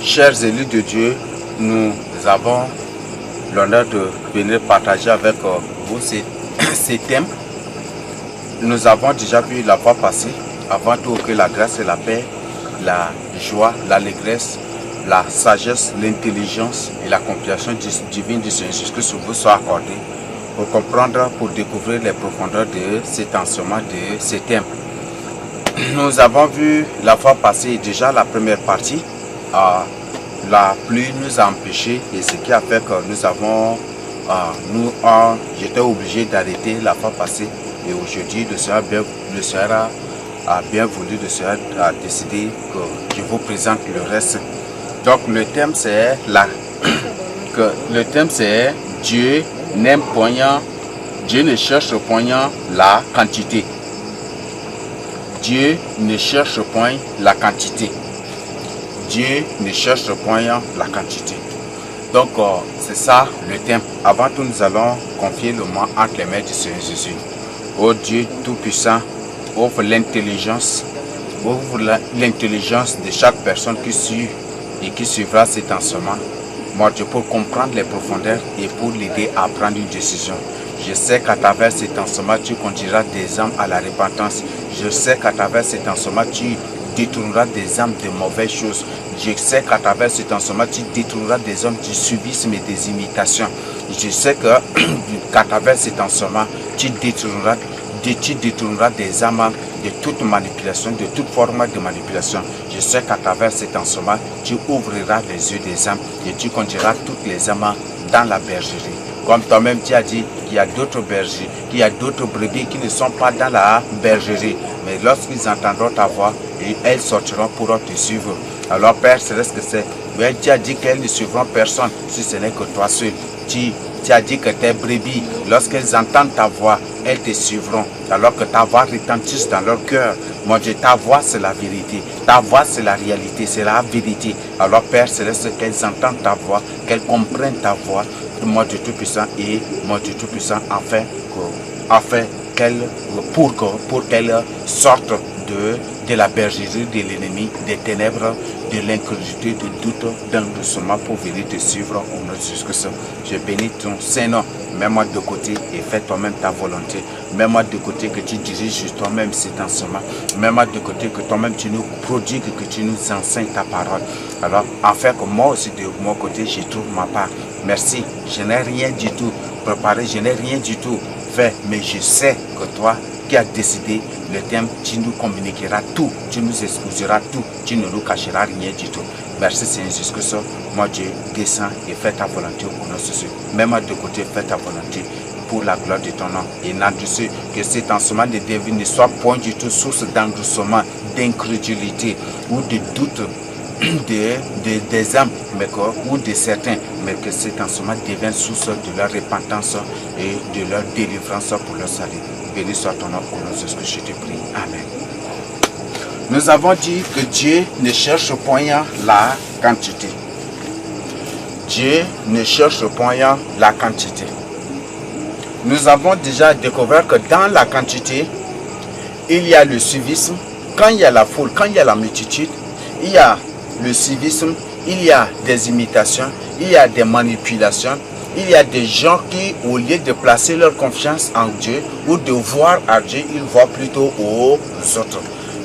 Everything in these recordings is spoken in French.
Chers élus de Dieu, nous avons l'honneur de venir partager avec vous ces thèmes. Nous avons déjà vu la fois passée, avant tout, que la grâce et la paix, la joie, l'allégresse, la sagesse, l'intelligence et la compréhension divine du Seigneur Jésus-Christ vous soient accordées pour comprendre, pour découvrir les profondeurs de cet enseignement, de ces thèmes. Nous avons vu la fois passée déjà la première partie. La pluie nous a empêchés et ce qui a fait que j'étais obligé d'arrêter la fois passée. Et aujourd'hui, le Seigneur a bien voulu, le Seigneur a décidé que je vous présente le reste. Donc le thème c'est Dieu n'aime point, Dieu ne cherche point la quantité. Dieu ne cherche point la quantité. Dieu ne cherche point la quantité. Donc, c'est ça le thème. Avant tout, nous allons confier le mot entre les mains du Seigneur Jésus. Ô Dieu Tout-Puissant, ouvre l'intelligence de chaque personne qui suit et qui suivra cet enseignement. Moi, Dieu, pour comprendre les profondeurs et pour l'aider à prendre une décision. Je sais qu'à travers cet enseignement, tu conduiras des âmes à la repentance. Je sais qu'à travers cet enseignement, tu détourneras des âmes de mauvaises choses. Je sais qu'à travers cet enseignement, tu détourneras des hommes du subisme et des imitations. Je sais qu'à travers cet enseignement, tu détourneras des âmes de toute manipulation, de toute forme de manipulation. Je sais qu'à travers cet enseignement, tu ouvriras les yeux des âmes et tu conduiras toutes les âmes dans la bergerie. Comme toi-même tu as dit qu'il y a d'autres bergers, qu'il y a d'autres brebis qui ne sont pas dans la bergerie. Mais lorsqu'ils entendront ta voix, elles sortiront pour te suivre. Alors Père Céleste, tu as dit qu'elles ne suivront personne si ce n'est que toi seul. Tu as dit que tes brebis, lorsqu'elles entendent ta voix, elles te suivront. Alors que ta voix retentisse dans leur cœur. Mon Dieu, ta voix c'est la vérité. Ta voix c'est la réalité, c'est la vérité. Alors Père Céleste, qu'elles entendent ta voix, qu'elles comprennent ta voix. Mon Dieu Tout-Puissant et mon Dieu Tout-Puissant pour qu'elles sortent de la bergerie de l'ennemi, des ténèbres, de l'incrédulité, du doute, d'un doucement pour venir te suivre au nom de Jésus-Christ. Je bénis ton Saint-Nom. Mets-moi de côté et fais toi-même ta volonté. Mets-moi de côté que tu diriges toi-même cet enseignement. Mets-moi de côté que toi-même tu nous prodigues, que tu nous enseignes ta parole. Alors, afin que moi aussi de mon côté, je trouve ma part. Merci. Je n'ai rien du tout préparé, je n'ai rien du tout fait, mais je sais que toi qui as décidé le thème, tu nous communiqueras tout, tu nous excuseras tout, tu ne nous cacheras rien du tout. Merci Seigneur Jésus-Christ, moi Dieu, descends et fais ta volonté au nom de Jésus. Même de côté, fais ta volonté pour la gloire de ton nom. Et n'endurcis que cet enseignement de David ne soit point du tout source d'endurcissement, d'incrédulité ou de doute des âmes ou de certains, mais que cet enseignement devienne source de leur repentance et de leur délivrance pour leur salut. Béni soit ton nom au nom de Jésus que je te prie. Amen. Nous avons dit que Dieu ne cherche point la quantité. Dieu ne cherche point la quantité. Nous avons déjà découvert que dans la quantité, il y a le suivisme. Quand il y a la foule, quand il y a la multitude, il y a le civisme, il y a des imitations, il y a des manipulations, il y a des gens qui, au lieu de placer leur confiance en Dieu ou de voir à Dieu, ils voient plutôt aux autres.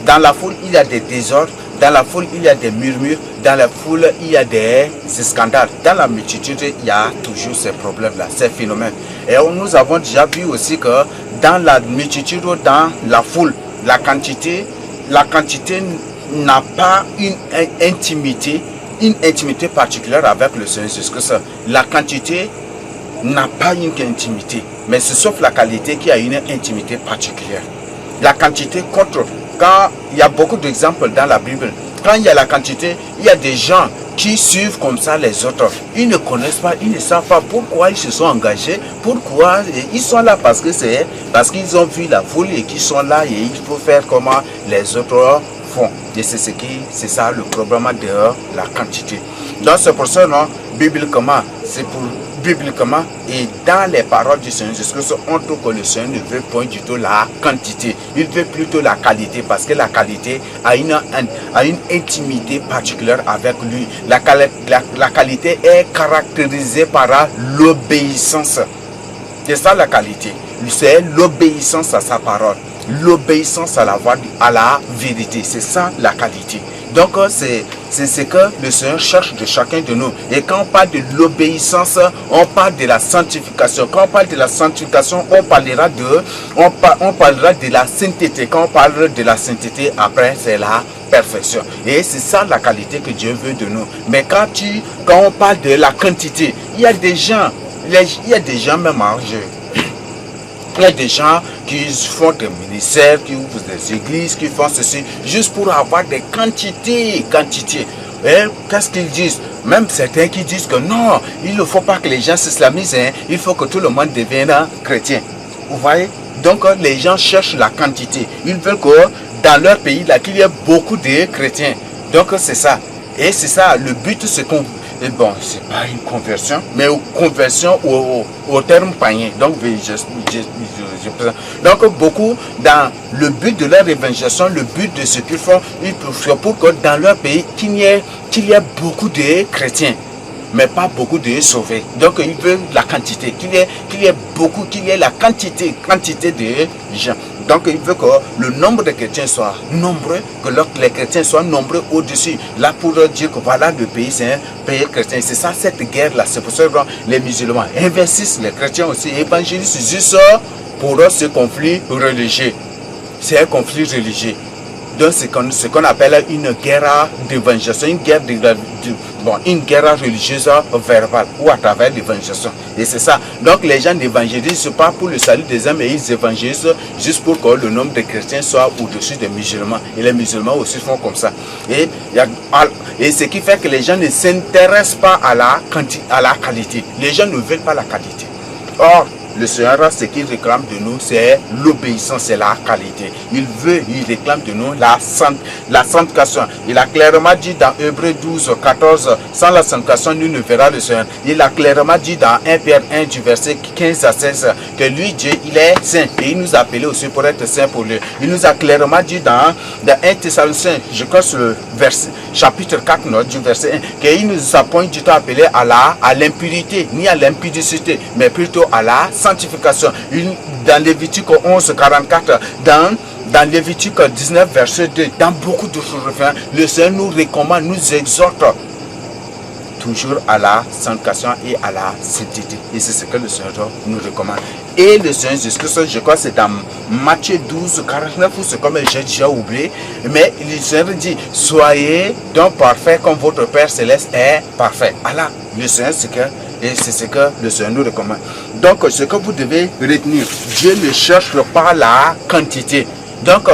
Dans la foule, il y a des désordres, dans la foule, il y a des murmures, dans la foule, il y a des scandales. Dans la multitude, il y a toujours ces problèmes-là, ces phénomènes. Et nous avons déjà vu aussi que dans la multitude ou dans la foule, la quantité n'a pas une intimité particulière avec le Seigneur Jésus-Christ. La quantité n'a pas une intimité, mais c'est sauf la qualité qui a une intimité particulière. La quantité contre, quand il y a beaucoup d'exemples dans la Bible, quand il y a la quantité, il y a des gens qui suivent comme ça les autres. Ils ne connaissent pas, ils ne savent pas pourquoi ils se sont engagés, pourquoi ils sont là parce qu'ils ont vu la foule et qu'ils sont là et il faut faire comme les autres font. Et c'est ça le problème de la quantité. Donc c'est pour ça, non, bibliquement, bibliquement et dans les paroles du Seigneur Jésus-Christ, on trouve que le Seigneur ne veut point du tout la quantité, il veut plutôt la qualité, parce que la qualité a une intimité particulière avec lui. La qualité est caractérisée par l'obéissance. C'est ça la qualité, c'est l'obéissance à sa parole, l'obéissance à la voix, à la vérité, c'est ça la qualité. Donc c'est ce que le Seigneur cherche de chacun de nous. Et quand on parle de l'obéissance, on parle de la sanctification. Quand on parle de la sanctification, on parlera de la sainteté. Quand on parle de la sainteté, après c'est la perfection. Et c'est ça la qualité que Dieu veut de nous. Mais quand on parle de la quantité, il y a des gens même âgés. Il y a des gens qui font des ministères, qui ouvrent des églises, qui font ceci, juste pour avoir des quantités. Et qu'est-ce qu'ils disent? Même certains qui disent que non, il ne faut pas que les gens s'islamisent, il faut que tout le monde devienne chrétien. Vous voyez? Donc les gens cherchent la quantité. Ils veulent que dans leur pays, là, qu'il y ait beaucoup de chrétiens. Donc c'est ça. Et c'est ça, le but, c'est qu'on... Et bon, c'est pas une conversion, mais une conversion au terme païen. Donc, donc, beaucoup, dans le but de leur évangélisation, le but de ce qu'ils font, c'est pour que dans leur pays, qu'il y ait beaucoup de chrétiens, mais pas beaucoup de sauvés. Donc, ils veulent la quantité, qu'il y ait la quantité de gens. Donc, il veut que le nombre de chrétiens soit nombreux, que les chrétiens soient nombreux au-dessus. Là, pour dire que voilà, le pays, c'est un pays chrétien. C'est ça, cette guerre-là. C'est pour ça que les musulmans investissent, les chrétiens aussi évangélisent juste pour eux ce conflit religieux. C'est un conflit religieux. Donc, c'est ce qu'on appelle une guerre d'évangélisation, une guerre religieuse verbale ou à travers l'évangélisation. Et c'est ça. Donc, les gens n'évangélisent pas pour le salut des âmes, mais ils évangélisent juste pour que le nombre de chrétiens soit au-dessus des musulmans. Et les musulmans aussi font comme ça. Et ce qui fait que les gens ne s'intéressent pas à la qualité. Les gens ne veulent pas la qualité. Or, le Seigneur, ce qu'il réclame de nous, c'est l'obéissance, c'est la qualité. Il réclame de nous la sanctification. Il a clairement dit dans Hébreux 12, 14, sans la sanctification, nul ne verra le Seigneur. Il a clairement dit dans 1 Pierre 1, du verset 15 à 16, que lui, Dieu, il est saint. Et il nous a appelés aussi pour être saint pour lui. Il nous a clairement dit dans 1 Thessaloniciens, je crois sur le verset, chapitre 4, du verset 1, qu'il nous a point du tout appelé à l'impurité, ni à l'impudicité, mais plutôt à la sanctification. Dans Lévitique 11, 44, dans Lévitique 19, verset 2, dans beaucoup de choses, le Seigneur nous recommande, nous exhorte toujours à la sanctification et à la sainteté. Et c'est ce que le Seigneur nous recommande. Et le Seigneur Jésus-Christ, je crois que c'est dans Matthieu 12, 49, ou c'est comme j'ai déjà oublié, mais le Seigneur dit, soyez donc parfaits comme votre Père Céleste est parfait. Allah, le Seigneur, c'est ce que le Seigneur nous recommande. Donc, ce que vous devez retenir, Dieu ne cherche pas la quantité. Donc,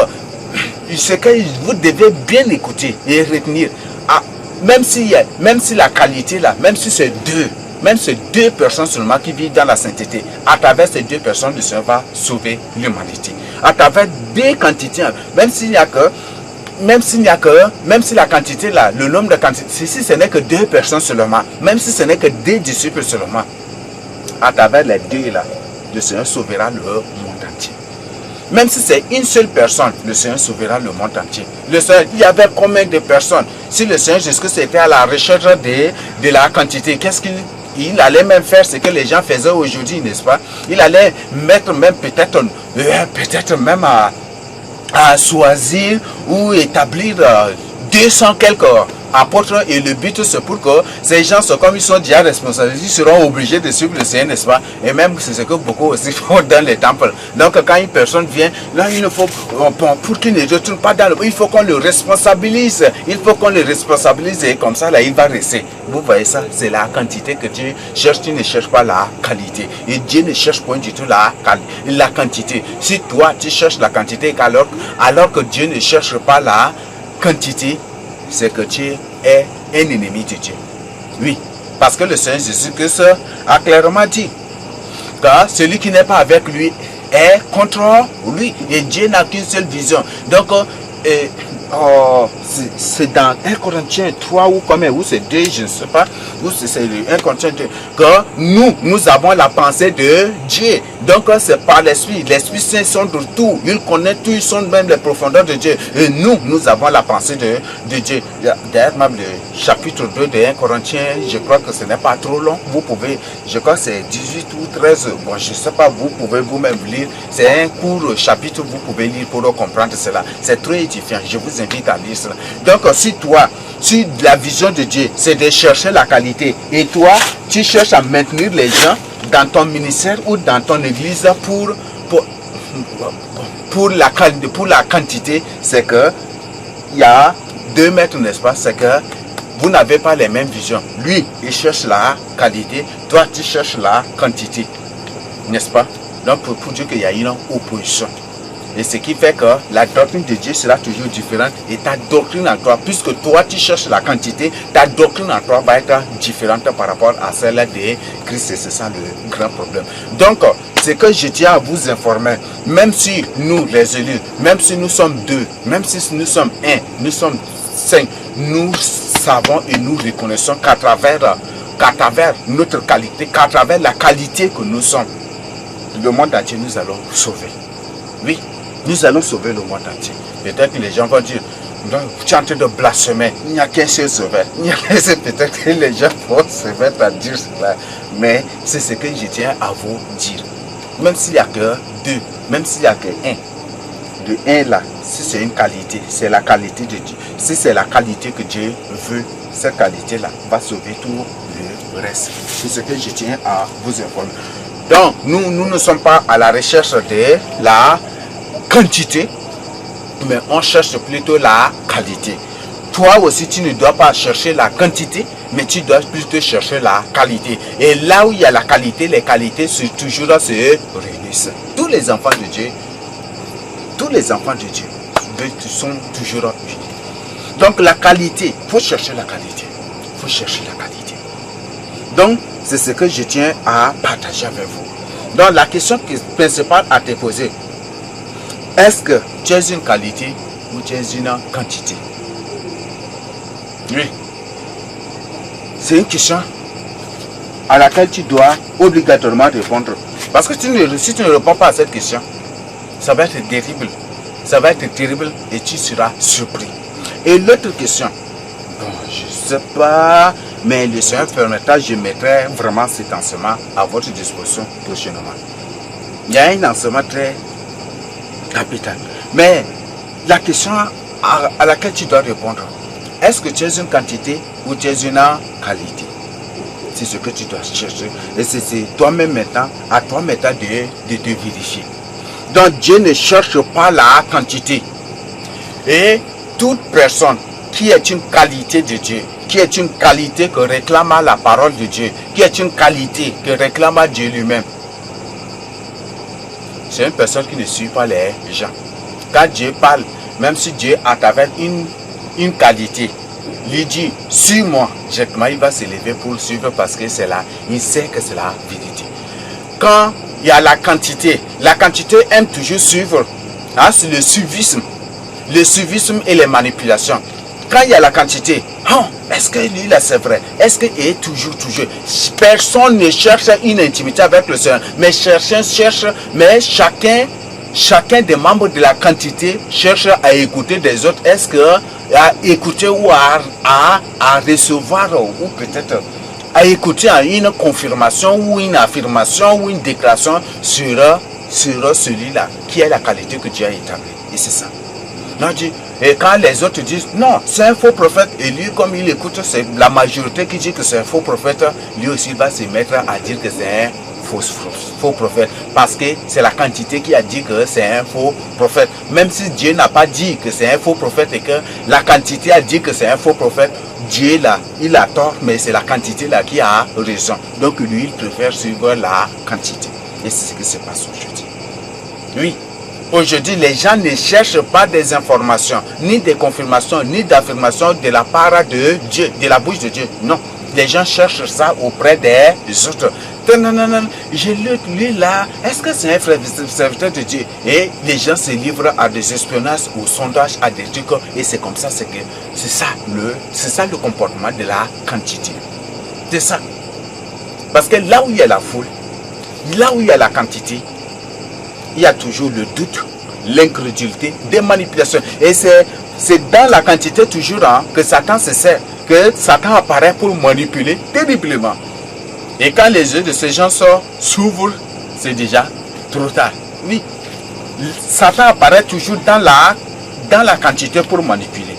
ce que vous devez bien écouter et retenir, même si la qualité là, même si c'est deux personnes seulement qui vivent dans la sainteté, à travers ces deux personnes, le Seigneur va sauver l'humanité. À travers deux quantités, même si la quantité là, le nombre de quantités, si ce n'est que deux personnes seulement, même si ce n'est que deux disciples seulement, à travers les deux là, le Seigneur sauvera le monde entier. Même si c'est une seule personne, le Seigneur sauvera le monde entier. Il y avait combien de personnes? Si le Seigneur Jésus-Christ était à la recherche de la quantité, qu'est-ce qu'il allait même faire ce que les gens faisaient aujourd'hui, n'est-ce pas? Il allait mettre même peut-être même à choisir ou établir 200 quelques apôtres, et le but c'est pour que ces gens, comme ils sont déjà responsables, ils seront obligés de suivre le Seigneur, n'est-ce pas? Et même c'est ce que beaucoup aussi font dans les temples. Donc quand une personne vient, là il ne faut, pour qu'il ne retourne pas dans le... Il faut qu'on le responsabilise. Il faut qu'on le responsabilise, et comme ça là il va rester. Vous voyez ça? C'est la quantité que Dieu cherche. Tu ne cherches pas la qualité. Et Dieu ne cherche point du tout la quantité. Si toi tu cherches la quantité, alors que Dieu ne cherche pas la quantité, c'est que tu es un ennemi de Dieu. Oui, parce que le Seigneur Jésus-Christ a clairement dit que celui qui n'est pas avec lui est contre lui. Et Dieu n'a qu'une seule vision. Donc, Oh, c'est dans 1 Corinthiens 3 ou combien, ou c'est 2, je ne sais pas, ou c'est 1 Corinthiens 2, que nous avons la pensée de Dieu. Donc c'est par l'Esprit. L'Esprit Saint sont de tout. Il connaît tout, ils sont même les profondeurs de Dieu. Et nous avons la pensée de Dieu. D'ailleurs, même le chapitre 2 de 1 Corinthiens, je crois que ce n'est pas trop long. Vous pouvez, je crois que c'est 18 ou 13, bon, je ne sais pas, vous pouvez vous-même lire. C'est un court chapitre, vous pouvez lire pour comprendre cela. C'est très édifiant. Je vous invite à lire cela. Donc, si la vision de Dieu, c'est de chercher la qualité, et toi, tu cherches à maintenir les gens dans ton ministère ou dans ton église pour la quantité, c'est que il y a 2 mètres, n'est-ce pas? C'est que vous n'avez pas les mêmes visions. Lui, il cherche la qualité, toi, tu cherches la quantité, n'est-ce pas? Donc, pour dire qu'il y a une opposition. Et ce qui fait que la doctrine de Dieu sera toujours différente. Et ta doctrine en toi, puisque toi tu cherches la quantité, ta doctrine en toi va être différente par rapport à celle de Christ. Et c'est ça le grand problème. Donc, c'est que je tiens à vous informer, même si nous les élus, même si nous sommes 2, même si nous sommes 1, nous sommes 5, nous savons et nous reconnaissons qu'à travers notre qualité, qu'à travers la qualité que nous sommes, le monde entier nous allons sauver. Oui. Nous allons sauver le monde entier. Peut-être que les gens vont dire, non, tu es en train de blasphémer. Il n'y a qu'un seul sauveur. Peut-être que les gens vont se mettre à dire cela. Mais c'est ce que je tiens à vous dire. Même s'il n'y a que 2, même s'il n'y a que 1. De 1 là, si c'est une qualité, c'est la qualité de Dieu. Si c'est la qualité que Dieu veut, cette qualité-là va sauver tout le reste. C'est ce que je tiens à vous informer. Donc, nous ne sommes pas à la recherche de la quantité, mais on cherche plutôt la qualité. Toi aussi, tu ne dois pas chercher la quantité, mais tu dois plutôt chercher la qualité. Et là où il y a la qualité, les qualités toujours se réunissent. Tous les enfants de Dieu sont toujours unis. Donc la qualité, il faut chercher la qualité. Il faut chercher la qualité. Donc, c'est ce que je tiens à partager avec vous. Donc, la question principale à te poser, est-ce que tu es une qualité ou tu es une quantité? Oui. C'est une question à laquelle tu dois obligatoirement répondre. Parce que si tu ne réponds pas à cette question, ça va être terrible. Ça va être terrible et tu seras surpris. Et l'autre question, bon, je ne sais pas, mais le Seigneur permettra, je mettrai vraiment cet enseignement à votre disposition prochainement. Il y a un enseignement très capital. Mais la question à laquelle tu dois répondre, est-ce que tu es une quantité ou tu es une qualité? C'est ce que tu dois chercher. Et c'est toi-même maintenant, à toi maintenant de te vérifier. Donc Dieu ne cherche pas la quantité. Et toute personne qui est une qualité de Dieu, qui est une qualité que réclame la parole de Dieu, qui est une qualité que réclame Dieu lui-même, c'est une personne qui ne suit pas les gens. Quand Dieu parle, même si Dieu a à travers une qualité, lui dit, suis-moi, directement il va se lever pour le suivre parce que c'est là, il sait que c'est la vérité. Quand il y a la quantité aime toujours suivre. Hein, c'est le suivisme et les manipulations. Quand il y a la quantité, oh, est-ce que lui là c'est vrai? Est-ce qu'il est toujours? Personne ne cherche une intimité avec le Seigneur, mais chacun des membres de la quantité cherche à écouter des autres. Est-ce que à écouter ou à recevoir ou peut-être à écouter une confirmation ou une affirmation ou une déclaration sur celui-là qui est la qualité que Dieu a établie. Et c'est ça. Et quand les autres disent non, c'est un faux prophète, et lui, comme il écoute, c'est la majorité qui dit que c'est un faux prophète, lui aussi va se mettre à dire que c'est un faux prophète, parce que c'est la quantité qui a dit que c'est un faux prophète. Même si Dieu n'a pas dit que c'est un faux prophète et que la quantité a dit que c'est un faux prophète, Dieu là, il a tort, mais c'est la quantité là qui a raison. Donc lui, il préfère suivre la quantité. Et c'est ce qui se passe aujourd'hui. Oui. Aujourd'hui, les gens ne cherchent pas des informations, ni des confirmations, ni d'affirmations de la part de Dieu, de la bouche de Dieu. Non. Les gens cherchent ça auprès des autres. Non, non, non, j'ai lu lui là. Est-ce que c'est un frère serviteur de Dieu? Et les gens se livrent à des espionnages, au sondage, à des trucs. Et c'est comme ça, c'est ça le comportement de la quantité. C'est ça. Parce que là où il y a la foule, là où il y a la quantité, il y a toujours le doute, l'incrédulité, des manipulations. Et c'est dans la quantité toujours que Satan se sert, que Satan apparaît pour manipuler terriblement. Et quand les yeux de ces gens s'ouvrent, c'est déjà trop tard. Oui, Satan apparaît toujours dans la quantité pour manipuler.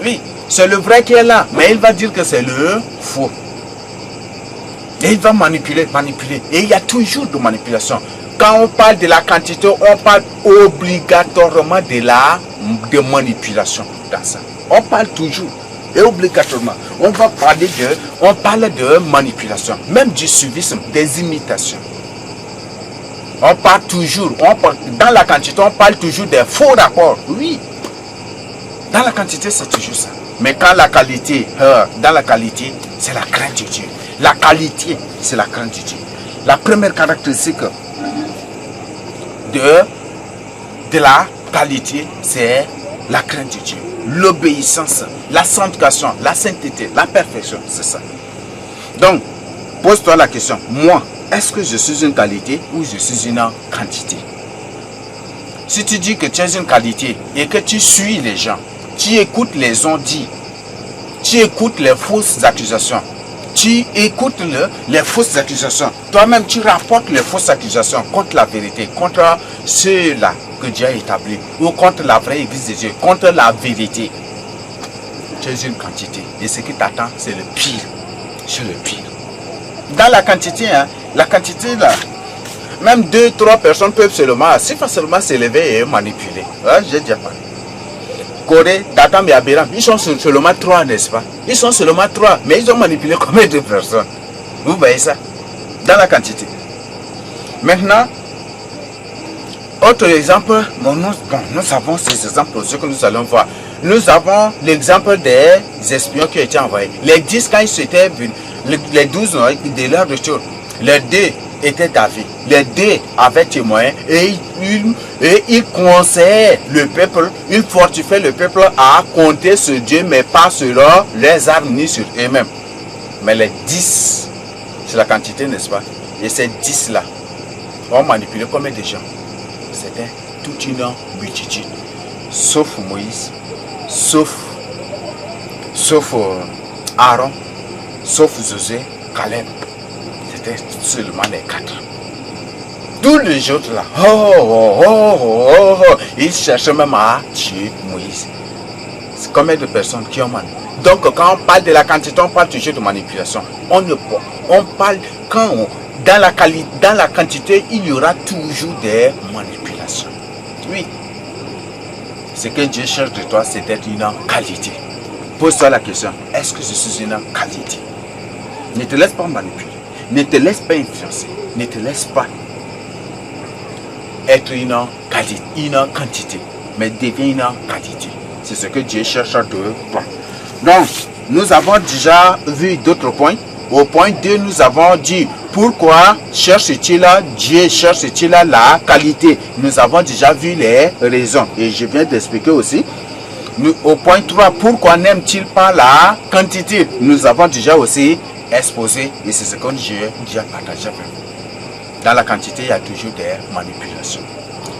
Oui, c'est le vrai qui est là, mais il va dire que c'est le faux. Et il va manipuler. Et il y a toujours de manipulation. Quand on parle de la quantité, on parle obligatoirement de manipulation dans ça. On parle toujours et obligatoirement. On parle de manipulation, même du suivisme, des imitations. On parle toujours, dans la quantité, on parle toujours des faux rapports. Oui, dans la quantité, c'est toujours ça. Mais quand la qualité, dans la qualité, c'est la crainte de Dieu. La qualité, c'est la crainte de Dieu. La première caractéristique de la qualité, c'est la crainte de Dieu. L'obéissance, la sanctification, la sainteté, la perfection, c'est ça. Donc, pose-toi la question, moi, est-ce que je suis une qualité ou je suis une quantité? Si tu dis que tu es une qualité et que tu suis les gens, tu écoutes les on-dit, tu écoutes les fausses accusations, tu écoutes les fausses accusations, toi-même tu rapportes les fausses accusations contre la vérité, contre ceux-là que Dieu a établi, ou contre la vraie église de Dieu, contre la vérité. Tu es une quantité. Et ce qui t'attend, c'est le pire. C'est le pire. Dans la quantité, là, même 2-3 personnes peuvent seulement, assez facilement s'élever et manipuler. J'ai déjà parlé. Corée, Datam et Abiram, ils sont seulement 3, n'est-ce pas? Ils sont seulement 3, mais ils ont manipulé combien de personnes? Vous voyez ça? Dans la quantité. Maintenant, autre exemple, nous avons ces exemples aussi que nous allons voir. Nous avons l'exemple des espions qui ont été envoyés. Les 10, quand ils étaient venus, les 12 de leur retour, les 2 étaient David. Les 2 avaient témoin et ils conseillaient le peuple, ils fortifiaient le peuple à compter sur Dieu, mais pas sur les armes ni sur eux-mêmes. Mais les 10, c'est la quantité, n'est-ce pas? Et ces 10-là ont manipulé combien de gens? C'était toute une multitude, sauf Moïse, sauf Aaron, sauf Josué, Caleb. C'était seulement les 4. Tous les autres là, ils cherchaient même à tuer Moïse. C'est combien de personnes qui ont manipulé? Donc quand on parle de la quantité, on parle toujours de manipulation. On parle dans la quantité, il y aura toujours des manipulations. Oui. Ce que Dieu cherche de toi, c'est d'être une qualité. Pose-toi la question, est-ce que je suis une qualité? Ne te laisse pas manipuler. Ne te laisse pas influencer. Ne te laisse pas être une qualité, une quantité. Mais deviens une qualité. C'est ce que Dieu cherche de toi. Donc, nous avons déjà vu d'autres points. Au point 2, nous avons dit pourquoi Dieu cherche-t-il la qualité. Nous avons déjà vu les raisons et je viens d'expliquer aussi. Au point 3, pourquoi n'aime-t-il pas la quantité? Nous avons déjà aussi exposé et c'est ce que Dieu a partagé avec vous. Dans la quantité, il y a toujours des manipulations.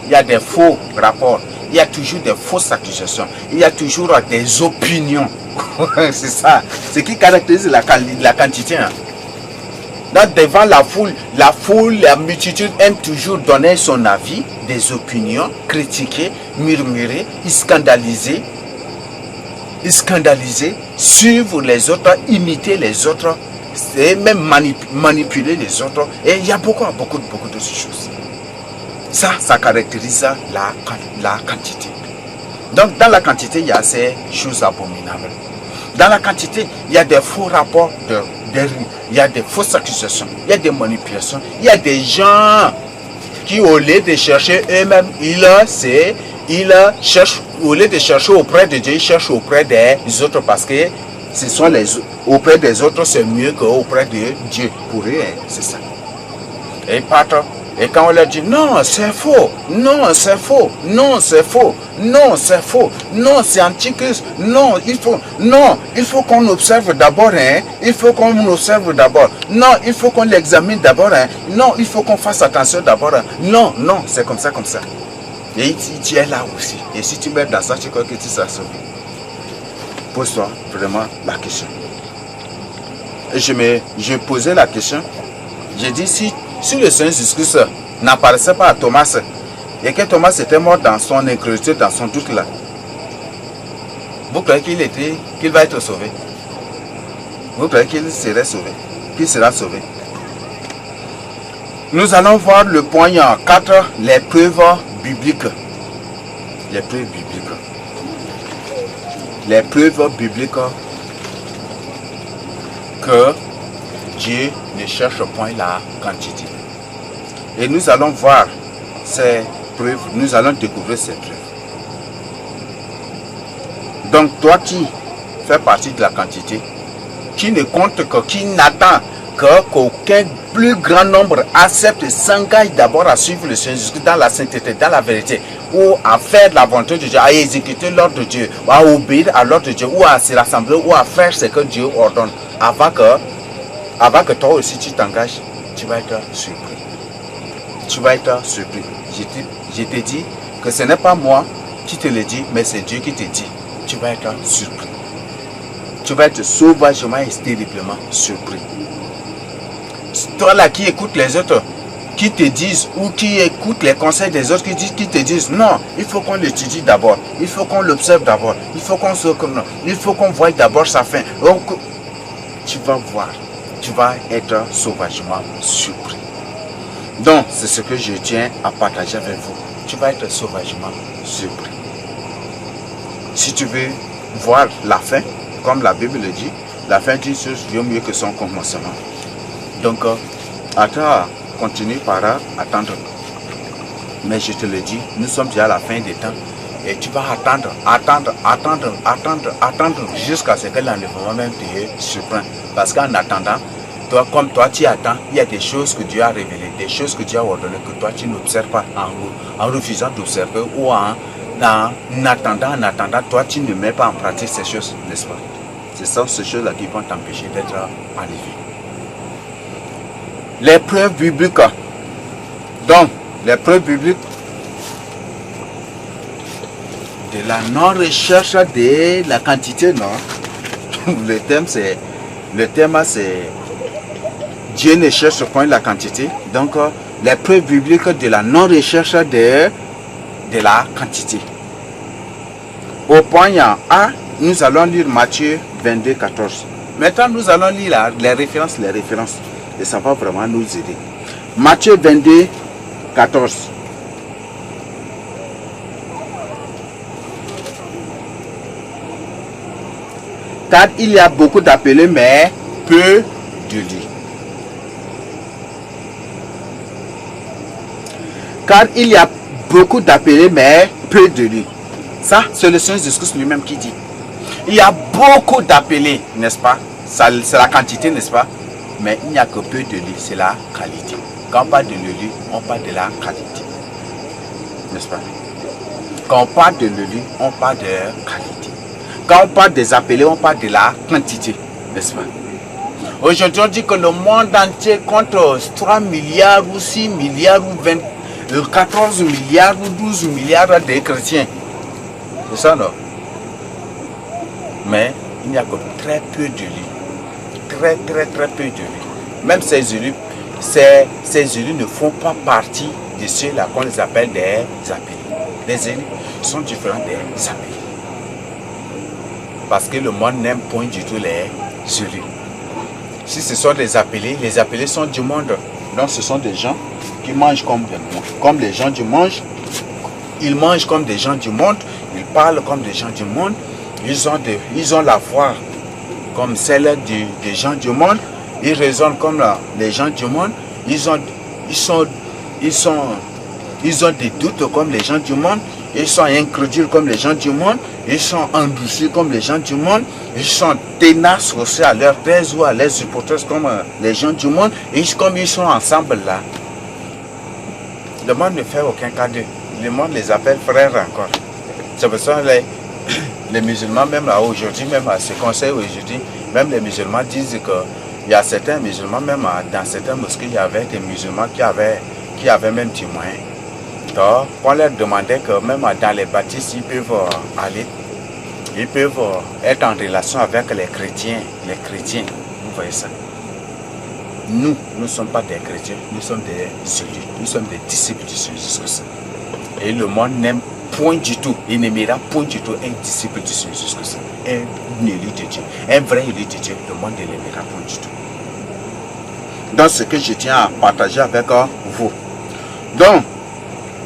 Il y a des faux rapports. Il y a toujours des fausses accusations. Il y a toujours des opinions. C'est ça. Ce qui caractérise la quantité. Donc, devant la foule, la multitude aime toujours donner son avis, des opinions, critiquer, murmurer, scandaliser, suivre les autres, imiter les autres, et même manipuler les autres. Et il y a beaucoup de choses. Ça caractérise la quantité. Donc, dans la quantité, il y a ces choses abominables. Dans la quantité, il y a des faux rapports, il y a des fausses accusations, il y a des manipulations, il y a des gens qui, au lieu de chercher eux-mêmes, ils cherchent, au lieu de chercher auprès de Dieu, ils cherchent auprès des autres parce que ce sont auprès des autres, c'est mieux qu'auprès de Dieu. Pour eux, hein, c'est ça. Et ils partent. Et quand on leur dit non, c'est faux, non, c'est faux, non, c'est faux, non, c'est faux, non, c'est antichrist, non, il faut qu'on observe d'abord, hein, il faut qu'on observe d'abord, non, il faut qu'on l'examine d'abord, hein, non, il faut qu'on fasse attention d'abord, hein. Non, non, c'est comme ça, comme ça. Et tu es là aussi. Et si tu mets dans ça, tu crois que tu seras sauvé. Pose-toi vraiment la question. Et je posais la question, j'ai dit si le Seigneur Jésus-Christ n'apparaissait pas à Thomas et que Thomas était mort dans son incrédulité, dans son doute là, vous croyez qu'il va être sauvé? Vous croyez qu'il serait sauvé? Qu'il sera sauvé? Nous allons voir le point 4, les preuves bibliques. Les preuves bibliques. Les preuves bibliques que Dieu ne cherche point la quantité. Et nous allons voir ces preuves, nous allons découvrir ces preuves. Donc toi qui fais partie de la quantité, qui ne compte que, qui n'attend qu'aucun plus grand nombre accepte et s'engage d'abord à suivre le Seigneur Jésus dans la sainteté, dans la vérité, ou à faire la volonté de Dieu, à exécuter l'ordre de Dieu, ou à obéir à l'ordre de Dieu, ou à se rassembler, ou à faire ce que Dieu ordonne, avant que toi aussi tu t'engages, tu vas être surpris. Tu vas être surpris. Je te dis que ce n'est pas moi qui te le dis, mais c'est Dieu qui te dit. Tu vas être surpris. Tu vas être sauvagement et terriblement surpris. Toi là qui écoutes les autres, qui te disent, ou qui écoute les conseils des autres, qui te disent, non, il faut qu'on l'étudie d'abord, il faut qu'on l'observe d'abord, il faut qu'on voie d'abord sa fin. Donc, tu vas voir, tu vas être sauvagement surpris. Donc, c'est ce que je tiens à partager avec vous. Tu vas être sauvagement surpris. Si tu veux voir la fin, comme la Bible le dit, la fin d'une chose vaut mieux que son commencement. Donc, attends, continue par attendre. Mais je te le dis, nous sommes déjà à la fin des temps. Et tu vas attendre jusqu'à ce que l'enlèvement même te surprenne. Parce qu'en attendant, toi, comme toi tu attends, il y a des choses que Dieu a révélées, des choses que Dieu a ordonnées, que toi tu n'observes pas en refusant d'observer ou en attendant, toi tu ne mets pas en pratique ces choses, n'est-ce pas? C'est ça, ces choses-là qui vont t'empêcher d'être enlevé. Les preuves bibliques. Donc, les preuves bibliques de la non-recherche de la quantité, non? Le thème c'est Dieu ne cherche point la quantité. Donc, les preuves bibliques de la non-recherche de la quantité. Au point A, nous allons lire Matthieu 22, 14. Maintenant, nous allons lire les références. Et ça va vraiment nous aider. Matthieu 22, 14. Car il y a beaucoup d'appelés, mais peu de lits. Car il y a beaucoup d'appelés, mais peu de lits. Ça, c'est le Seigneur Jésus-Christ lui-même qui dit. Il y a beaucoup d'appelés, n'est-ce pas? C'est la quantité, n'est-ce pas? Mais il n'y a que peu de lits, c'est la qualité. Quand on parle de le lit, on parle de la qualité. N'est-ce pas? Quand on parle de le lit, on parle de qualité. Quand on parle des appelés, on parle de la quantité. N'est-ce pas? Aujourd'hui, on dit que le monde entier compte 3 milliards ou 6 milliards ou 14 milliards ou 12 milliards de chrétiens. C'est ça, non? Mais il n'y a que très peu de lits. Très peu de lits. Même ces élus ne font pas partie de ceux-là qu'on les appelle des appelés. Les élus sont différents des appelés. Parce que le monde n'aime point du tout les élus. Si ce sont des appelés, les appelés sont du monde. Donc ce sont des gens qui mangent comme les gens du monde. Ils mangent comme des gens du monde. Ils parlent comme des gens du monde. Ils ont la voix comme celle des gens du monde. Ils raisonnent comme les gens du monde. Ils ont des doutes comme les gens du monde. ils sont incrédules comme les gens du monde, ils sont endurcis comme les gens du monde, ils sont tenaces aussi à leur thèse ou à leurs hypothèses comme les gens du monde, et comme ils sont ensemble là. Le monde ne fait aucun cas d'eux. Le monde les appelle frères encore. C'est pour ça que les musulmans, même là aujourd'hui, même à ce conseil aujourd'hui, même les musulmans disent qu'il y a certains musulmans, même dans certaines mosquées, il y avait des musulmans qui avaient même témoin. Donc, on leur demandait que même dans les bâtisses, ils peuvent aller, ils peuvent être en relation avec les chrétiens. Vous voyez ça. Nous ne sommes pas des chrétiens, nous sommes des élus, nous sommes des disciples du Seigneur Jésus-Christ. Et le monde n'aime point du tout, il n'aimera point du tout un disciple du Seigneur Jésus-Christ. Un élu de Dieu, un vrai élu de Dieu, le monde ne l'aimera point du tout. Donc, ce que je tiens à partager avec vous. Donc,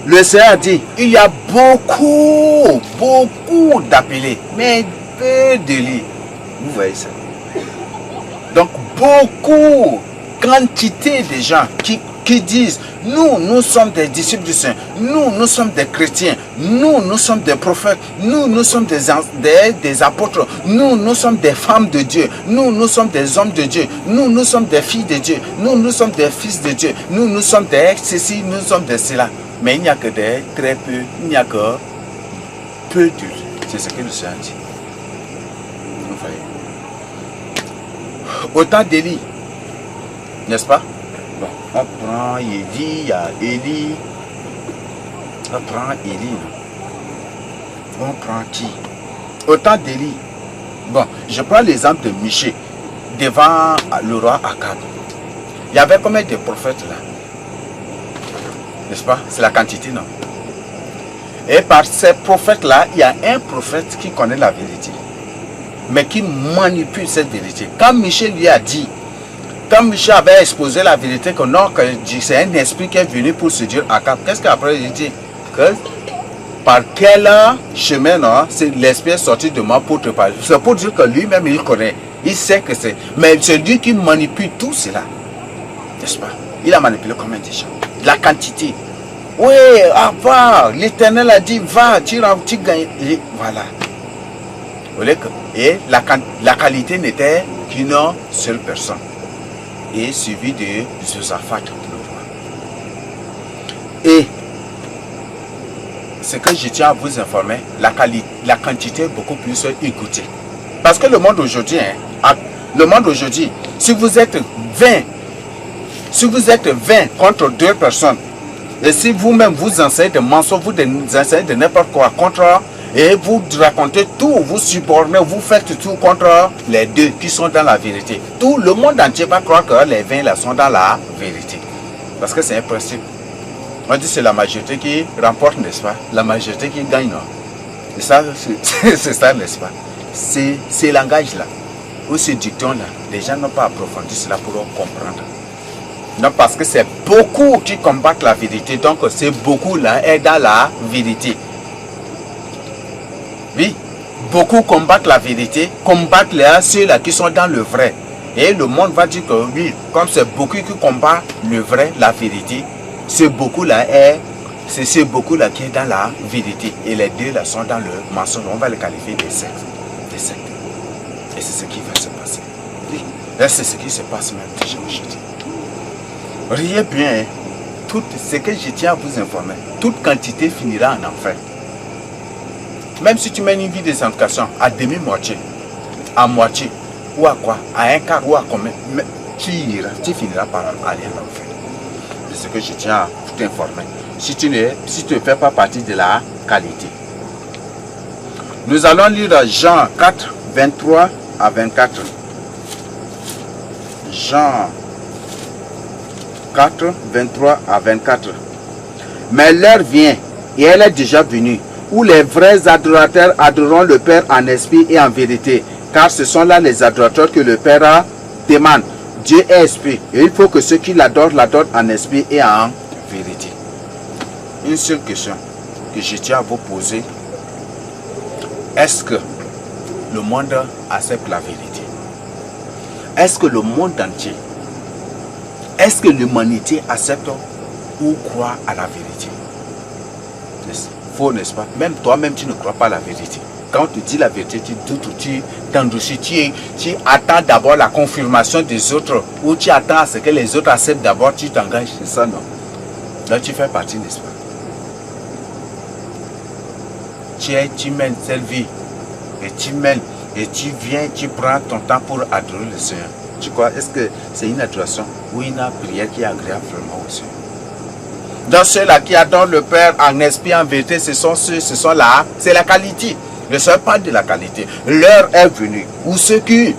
le Seigneur dit, il y a beaucoup d'appelés, mais peu d'élus. Vous voyez ça. Donc, quantité de gens qui disent, nous sommes des disciples du Seigneur, nous sommes des chrétiens, nous sommes des prophètes, nous sommes des apôtres, nous sommes des femmes de Dieu, nous sommes des hommes de Dieu, nous sommes des filles de Dieu, nous sommes des fils de Dieu, nous sommes des ceci, nous sommes des cela. Mais il n'y a que des très peu, il n'y a que peu d'eux. C'est ce que le Seigneur dit. Vous voyez. Autant d'Élie, n'est-ce pas? Bon, on prend Élie, il y a Élie. On prend Élie. On prend qui? Autant d'Élie. Bon, je prends l'exemple de Michée devant le roi Akab. Il y avait combien de prophètes là? N'est-ce pas? C'est la quantité, non? Et par ces prophètes-là, il y a un prophète qui connaît la vérité, mais qui manipule cette vérité. Quand Michée lui a dit, quand Michée avait exposé la vérité, que non, que c'est un esprit qui est venu pour séduire Akab, qu'est-ce qu'après il dit? Que par quel chemin, non, c'est l'esprit est sorti de moi pour te parler. C'est pour dire que lui-même, il connaît. Il sait que c'est. Mais c'est lui qui manipule tout cela. N'est-ce pas? Il a manipulé combien de gens? La quantité. Oui, va, l'Éternel a dit, va, tu gagnes. Et voilà. Et la qualité n'était qu'une seule personne. Et suivi de Josaphat, le roi. Et ce que je tiens à vous informer, la quantité est beaucoup plus écoutée. Parce que le monde aujourd'hui, si vous êtes 20 contre 2 personnes, et si vous-même vous enseignez de mensonges, vous enseignez de n'importe quoi contre, et vous racontez tout, vous subornez, vous faites tout contre les deux qui sont dans la vérité. Tout le monde entier va croire que les 20 là sont dans la vérité. Parce que c'est un principe. On dit que c'est la majorité qui remporte, n'est-ce pas? La majorité qui gagne, non? Et ça, c'est ça, n'est-ce pas? Ces langages-là, ou ces dictons-là, les gens n'ont pas approfondi cela pour comprendre. Non, parce que c'est beaucoup qui combattent la vérité. Donc, c'est beaucoup-là est dans la vérité. Oui, beaucoup combattent la vérité, combattent ceux-là qui sont dans le vrai. Et le monde va dire que oui, comme c'est beaucoup qui combattent le vrai, la vérité, ce beaucoup-là c'est ce beaucoup-là qui est dans la vérité. Et les deux là sont dans le mensonge. On va les qualifier des sectes. Et c'est ce qui va se passer. Oui, là c'est ce qui se passe même déjà aujourd'hui. Riez bien, tout ce que je tiens à vous informer, toute quantité finira en enfer. Même si tu mènes une vie de sanctification à demi-moitié, à moitié, ou à quoi, à un quart ou à combien, tu finiras par aller en enfer. C'est ce que je tiens à t'informer. Si tu ne fais pas partie de la qualité. Nous allons lire Jean 4, 23 à 24. Jean 4, 23 à 24. Mais l'heure vient, et elle est déjà venue, où les vrais adorateurs adoreront le Père en esprit et en vérité, car ce sont là les adorateurs que le Père demande. Dieu est esprit, et il faut que ceux qui l'adorent en esprit et en vérité. Une seule question que je tiens à vous poser. Est-ce que le monde accepte la vérité? Est-ce que le monde entier, est-ce que l'humanité accepte ou croit à la vérité? faux, n'est-ce pas? Même toi-même, tu ne crois pas la vérité. Quand on te dit la vérité, tu doutes, tu t'endurcis, tu attends d'abord la confirmation des autres, ou tu attends à ce que les autres acceptent d'abord, tu t'engages, c'est ça, non? Là, tu fais partie, n'est-ce pas? Tu mènes cette vie, et tu mènes, et tu viens, tu prends ton temps pour adorer le Seigneur. Tu crois, est-ce que c'est une adoration ou une prière qui est agréable vraiment au Seigneur? Dans ceux-là qui adorent le Père en esprit, en vérité, ce sont là, c'est la qualité. Ne sois pas de la qualité. L'heure est venue. Ou ceux qui...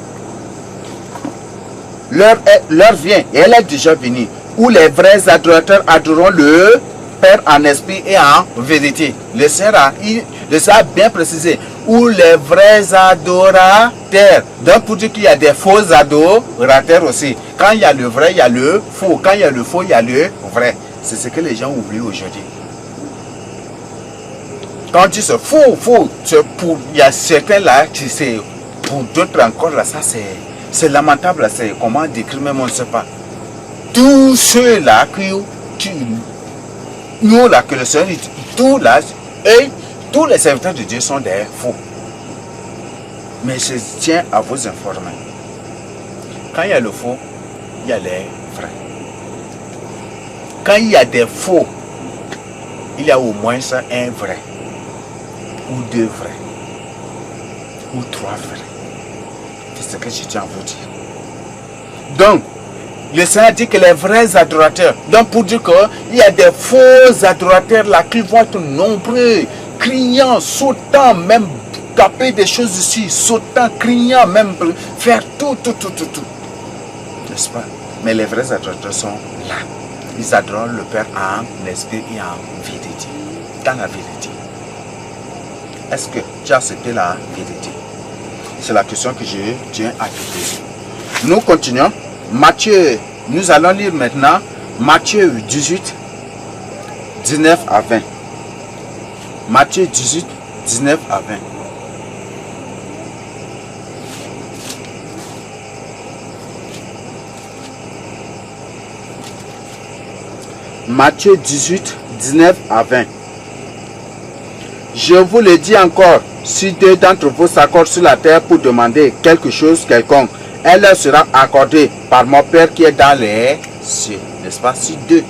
L'heure vient, et elle est déjà venue. Où les vrais adorateurs adoreront le Père en esprit et en vérité. Le Seigneur a bien précisé. Où les vrais adorateurs. Donc pour dire qu'il y a des faux adorateurs aussi. Quand il y a le vrai, il y a le faux. Quand il y a le faux, il y a le vrai. C'est ce que les gens oublient aujourd'hui. Quand tu se faux, il y a certains là, pour d'autres encore là, ça c'est lamentable, c'est comment décrire même on ne sait pas. Tous ceux là nous là que le Seigneur dit, tous les serviteurs de Dieu sont des faux. Mais je tiens à vous informer. Quand il y a le faux, il y a les vrais. Quand il y a des faux, il y a au moins un vrai. Ou deux vrais, ou trois vrais. C'est ce que je tiens à vous dire. Donc, le Seigneur dit que les vrais adorateurs, donc pour dire qu'il y a des faux adorateurs là qui vont être nombreux, criant, sautant, même taper des choses ici, sautant, criant, même faire tout. N'est-ce pas? Mais les vrais adorateurs sont là. Ils adorent le Père en esprit et en vérité, dans la vérité. Est-ce que tu as accepté la vérité? C'est la question que je tiens à te poser. Nous continuons. Matthieu, nous allons lire maintenant Matthieu 18, 19 à 20. Matthieu 18, 19 à 20. Matthieu 18, 19 à 20. Je vous le dis encore, si deux d'entre vous s'accordent sur la terre pour demander quelque chose quelconque, elle leur sera accordée par mon Père qui est dans les cieux. N'est-ce pas? Si deux.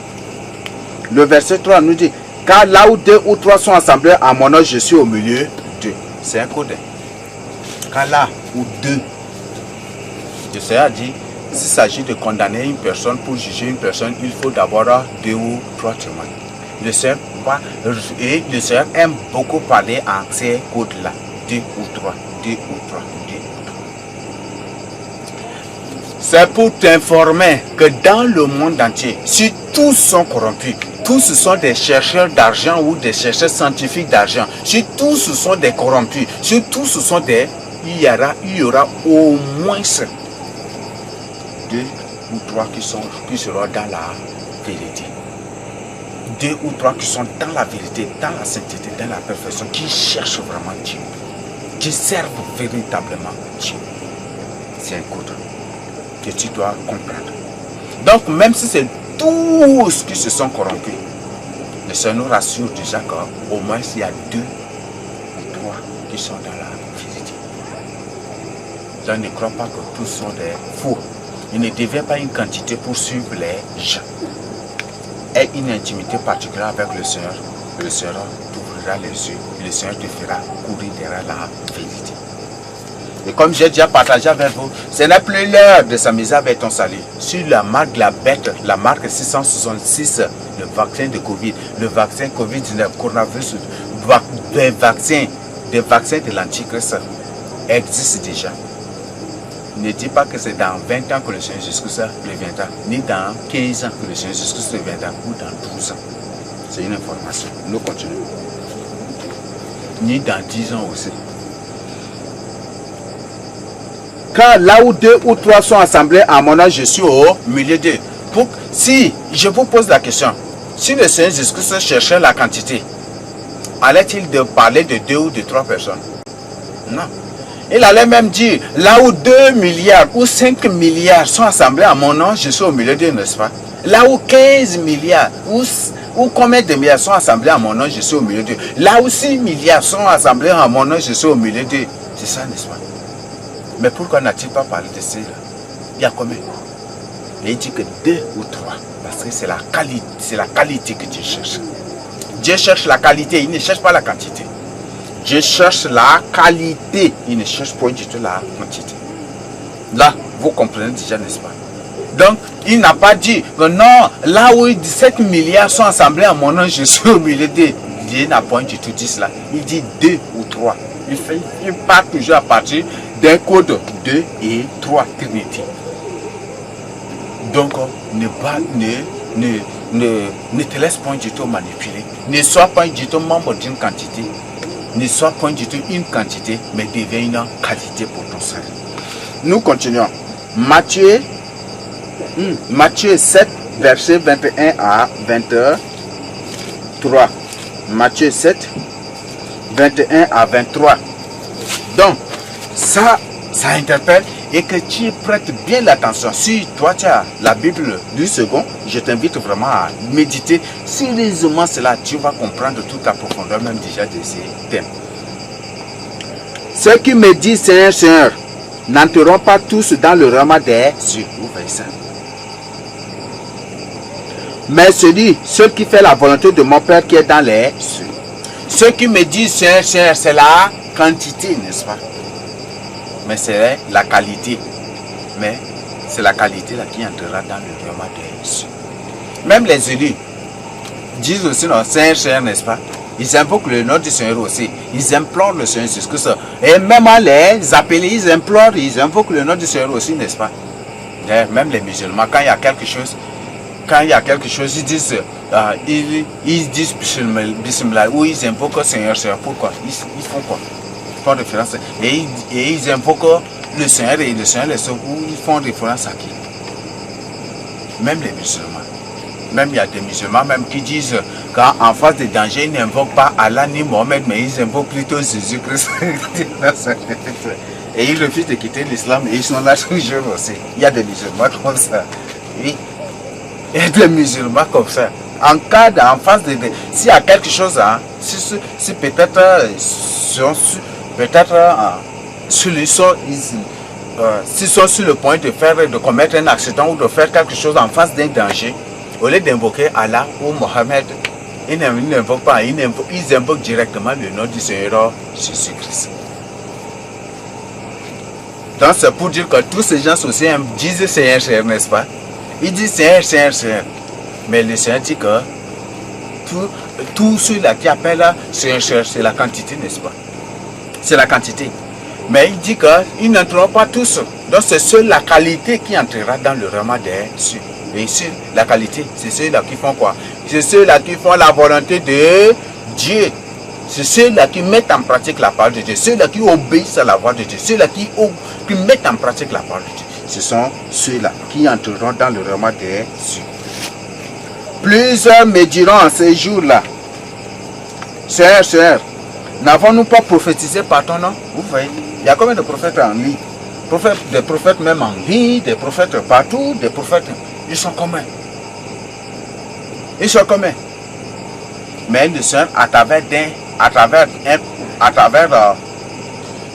Le verset 3 nous dit, car là où deux ou trois sont assemblés à mon nom, je suis au milieu d'eux. C'est un code. Car là où deux, le Seigneur a dit, s'il s'agit de condamner une personne, pour juger une personne, il faut d'abord deux ou trois témoins. Le Seigneur aime beaucoup parler en ces codes-là. Deux ou trois. C'est pour t'informer que dans le monde entier, si tous sont corrompus, tous sont des chercheurs d'argent ou des chercheurs scientifiques d'argent, si tous sont des corrompus, si tous sont des... Il y aura au moins deux ou trois qui seront dans la vérité. Deux ou trois qui sont dans la vérité, dans la sainteté, dans la perfection, qui cherchent vraiment Dieu, qui servent véritablement Dieu. C'est un code que tu dois comprendre. Donc, même si c'est tous qui se sont corrompus, le Seigneur nous rassure déjà qu'au moins il y a deux ou trois qui sont dans la vérité. Je ne crois pas que tous sont des faux. Il ne devient pas une quantité pour suivre les gens. Et une intimité particulière avec le Seigneur t'ouvrira les yeux et le Seigneur te fera courir derrière la vérité. Et comme j'ai déjà partagé avec vous, ce n'est plus l'heure de s'amuser avec ton salut. Sur la marque de la bête, la marque 666, le vaccin de Covid, le vaccin Covid-19, coronavirus, des vaccins de l'Antichrist existent déjà. Ne dis pas que c'est dans 20 ans que le Seigneur Jésus-Christ reviendra, ni dans 15 ans que le Seigneur Jésus-Christ reviendra, ou dans 12 ans. C'est une information. Nous continuons. Ni dans 10 ans aussi. Car là où deux ou trois sont assemblés à mon nom, je suis au milieu d'eux. Si je vous pose la question, si le Seigneur Jésus-Christ cherchait la quantité, allait-il parler de deux ou de trois personnes? Non. Il allait même dire, là où 2 milliards ou 5 milliards sont assemblés à mon nom, je suis au milieu d'eux, n'est-ce pas? Là où 15 milliards ou Ou combien de milliards sont assemblés à mon nom, je suis au milieu d'eux. Là aussi, milliards sont assemblés à mon nom, je suis au milieu d'eux. C'est ça, n'est-ce pas? Mais pourquoi n'a-t-il pas parlé de cela? Il y a combien? Et il dit que 2 ou 3. Parce que c'est la qualité que Dieu cherche. Dieu cherche la qualité, il ne cherche pas la quantité. Dieu cherche la qualité, il ne cherche pas du tout la quantité. Là, vous comprenez déjà, n'est-ce pas? Donc, il n'a pas dit que non, là où 17 milliards sont assemblés à mon nom, je suis au milieu d'eux. Dieu n'a pas du tout dit cela. Il dit 2 ou 3. Il part toujours à partir d'un code 2 et 3 Trinité. Donc, ne te laisse pas du tout manipuler. Ne sois pas du tout membre d'une quantité. Ne sois pas du tout une quantité, mais deviens une qualité pour ton salut. Nous continuons. Matthieu 7, verset 21 à 23. Matthieu 7, 21 à 23. Donc, ça interpelle et que tu prêtes bien l'attention. Si toi tu as la Bible du second, je t'invite vraiment à méditer sérieusement cela. Tu vas comprendre toute la profondeur même déjà de ces thèmes. Ceux qui me disent Seigneur, Seigneur, n'entreront pas tous dans le royaume des cieux. Vous voyez ça? Mais celui qui fait la volonté de mon Père qui est dans les cieux. Ceux qui me disent Seigneur, Seigneur, c'est la quantité, n'est-ce pas? Mais c'est la qualité. Mais c'est la qualité là qui entrera dans le royaume des cieux. Même les élus disent aussi non, Seigneur, Seigneur, n'est-ce pas? Ils invoquent le nom du Seigneur aussi. Ils implorent le Seigneur Jésus-Christ. Et même à les appeler, ils implorent, ils invoquent le nom du Seigneur aussi, n'est-ce pas? Même les musulmans, quand il y a quelque chose, ils disent, Bismillah, ou ils invoquent Seigneur, Seigneur. Pourquoi? Ils font quoi? Ils font référence. Et ils invoquent le Seigneur et le Seigneur les sauve. Où ils font référence à qui? Même les musulmans. Même il y a des musulmans même qui disent qu'en face de danger, ils n'invoquent pas Allah ni Mohamed, mais ils invoquent plutôt Jésus-Christ. Et ils refusent de quitter l'islam et ils sont là toujours aussi. Il y a des musulmans comme ça. Oui. Il y a des musulmans comme ça. En face de... S'il y a quelque chose, hein, si peut-être s'ils sont sur le point de commettre un accident ou de faire quelque chose en face d'un danger, au lieu d'invoquer Allah ou Mohamed, ils n'invoquent pas, ils invoquent directement le nom du Seigneur Jésus-Christ. Donc c'est pour dire que tous ces gens aussi disent Seigneur, Seigneur, n'est-ce pas? Ils disent Seigneur, Seigneur, Seigneur. Mais le Seigneur dit que tous ceux-là qui appellent Seigneur, Seigneur, c'est la quantité, n'est-ce pas? C'est la quantité. Mais il dit qu'ils n'entreront pas tous. Donc c'est seule la qualité qui entrera dans le royaume des cieux. Et ici, la qualité, c'est ceux-là qui font quoi? C'est ceux-là qui font la volonté de Dieu. C'est ceux-là qui mettent en pratique la parole de Dieu. Ceux-là qui obéissent à la voix de Dieu. Ceux-là qui mettent en pratique la parole de Dieu. Ce sont ceux-là qui entreront dans le royaume des cieux. Plusieurs me diront en ces jours-là, Seigneur, Seigneur, n'avons-nous pas prophétisé par ton nom? Vous voyez, il y a combien de prophètes en ligne? Des prophètes même en vie, des prophètes partout, des prophètes... Ils sont communs. Ils sont communs. Mais le Seigneur, à travers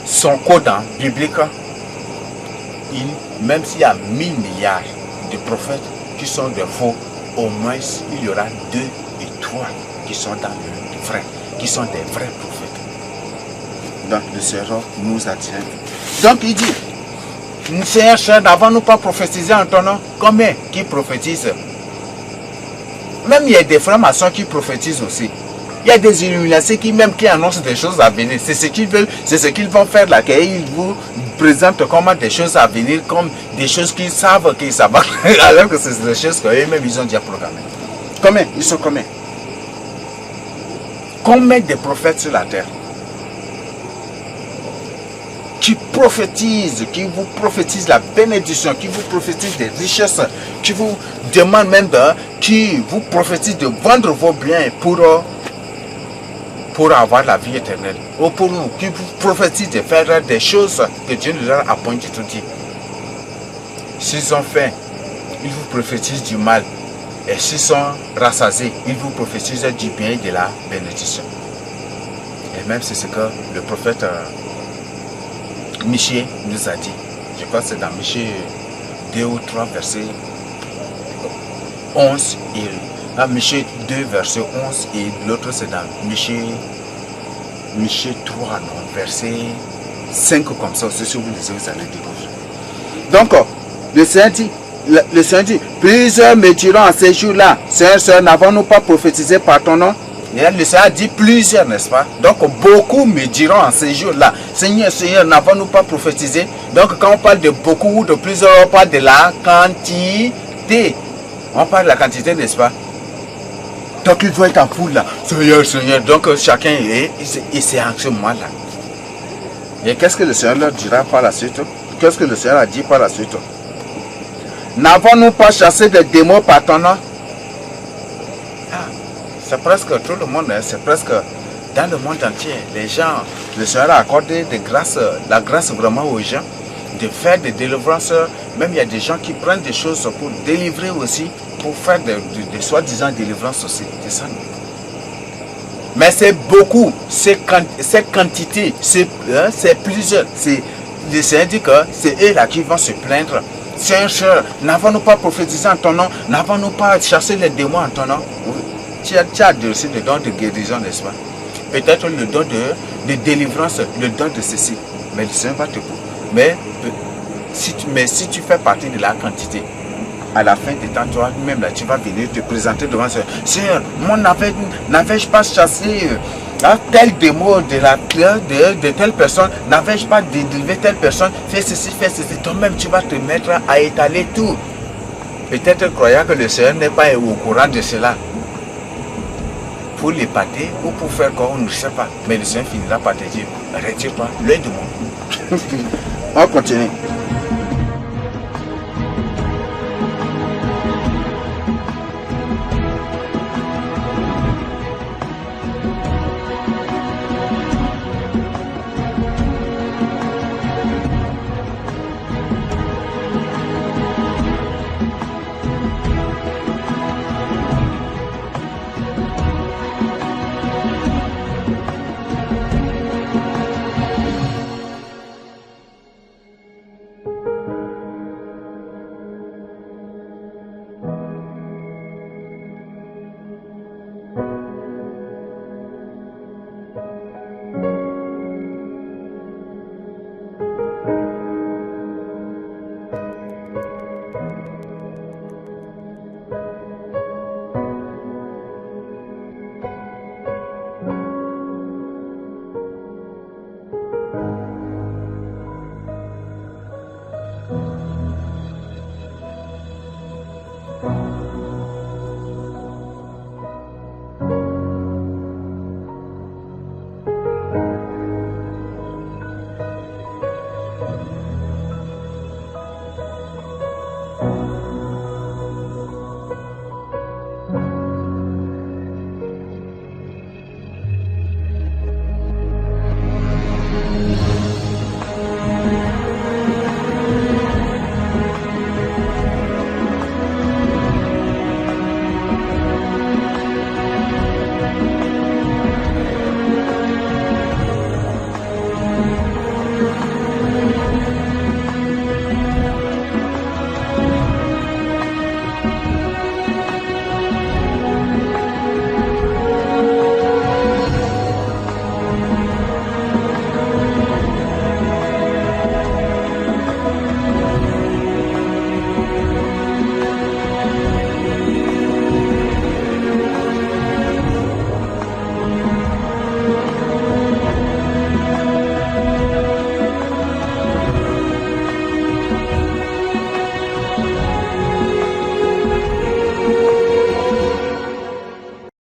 son code biblique, même s'il y a 1000 milliards de prophètes qui sont des faux, au moins il y aura 2 et 3 qui sont dans le vrai, qui sont des vrais prophètes. Donc le Seigneur nous attire. Donc il dit, Seigneur, Seigneur, n'avons-nous pas prophétisé en ton nom? Combien qui prophétisent? Même il y a des frères maçons qui prophétisent aussi. Il y a des illuminations qui annoncent des choses à venir. C'est ce qu'ils veulent, c'est ce qu'ils vont faire là. Ils vous présentent comme des choses à venir, comme des choses qu'ils savent qu'ils savent. Alors que c'est des choses qu'eux-mêmes ils ont déjà programmées. Combien? Ils sont combien? Combien de prophètes sur la terre? Qui prophétisent, qui vous prophétisent la bénédiction, qui vous prophétisent des richesses, qui vous demandent même qui vous prophétisent de vendre vos biens pour avoir la vie éternelle. Ou pour nous, qui vous prophétisent de faire des choses que Dieu nous a appointé tout dit. S'ils ont fait, ils vous prophétisent du mal. Et s'ils sont rassasiés, ils vous prophétisent du bien et de la bénédiction. Et même c'est ce que le prophète Michée nous a dit. Je crois que c'est dans Michée 2 ou 3, verset 11. Et Michée 2, verset 11. Et l'autre c'est dans Michée 3, non, verset 5, comme ça. C'est si vous lisez, vous allez découvrir. Donc, le Seigneur dit, plusieurs me diront en ces jours-là, Seigneur, n'avons-nous pas prophétisé par ton nom? Et le Seigneur dit plusieurs, n'est-ce pas? Donc, beaucoup me diront en ces jours-là, Seigneur, n'avons-nous pas prophétisé? Donc, quand on parle de beaucoup ou de plusieurs, on parle de la quantité. On parle de la quantité, n'est-ce pas? Donc, il doit être en foule là. Seigneur. Donc, chacun est en ce moment-là. Et qu'est-ce que le Seigneur leur dira par la suite? Qu'est-ce que le Seigneur a dit par la suite? N'avons-nous pas chassé des démons par ton nom? C'est presque tout le monde, c'est presque dans le monde entier. Les gens, le Seigneur a accordé la grâce vraiment aux gens de faire des délivrances. Même il y a des gens qui prennent des choses pour délivrer aussi, pour faire des soi-disant délivrances aussi. C'est ça. Mais c'est beaucoup, c'est quantité, c'est plusieurs. Le Seigneur dit que c'est eux là qui vont se plaindre. Seigneur, n'avons-nous pas prophétisé en ton nom? N'avons-nous pas chassé les démons en ton nom? Oui. Tu as aussi le don de guérison, n'est-ce pas? Peut-être le don de délivrance, le don de ceci. Mais le Seigneur va te pour. Mais si tu fais partie de la quantité, à la fin de temps, toi-même là, tu vas venir te présenter devant le Seigneur. Seigneur, moi n'avais-je pas chassé tel démon de telle personne, n'avais-je pas délivré telle personne, fais ceci. Toi-même, tu vas te mettre à étaler tout. Peut-être croyant que le Seigneur n'est pas au courant de cela. Pour l'épater ou pour faire quoi, on ne sait pas. Mais le Seigneur finira par te dire, retire-toi, l'œil de moi. On continue.